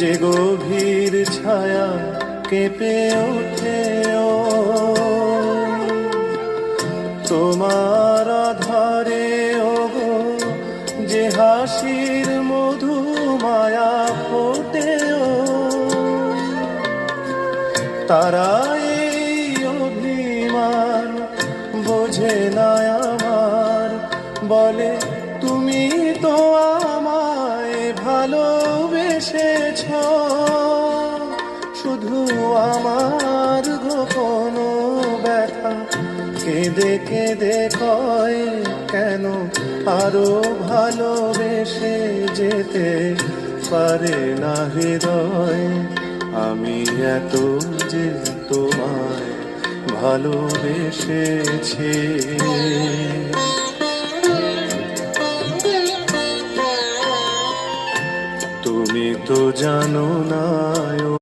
যে গভীর ছায়া কেঁপে ওঠে তোমার আধারে ওগো, যে হাসির মধু মায়া ফোটে তারা এই অভিমান বোঝে না আমার, বলে তুমি তো আমায় ভালোবেসেছ, শুধু আমার গোপন ব্যথা কেঁদে কেঁদে কয় কেন আরো ভালোবেসে যেতে পারে না হৃদয়। আমি এত যে তোমায় ভালোবেসেছি, তুমি তো জানো না।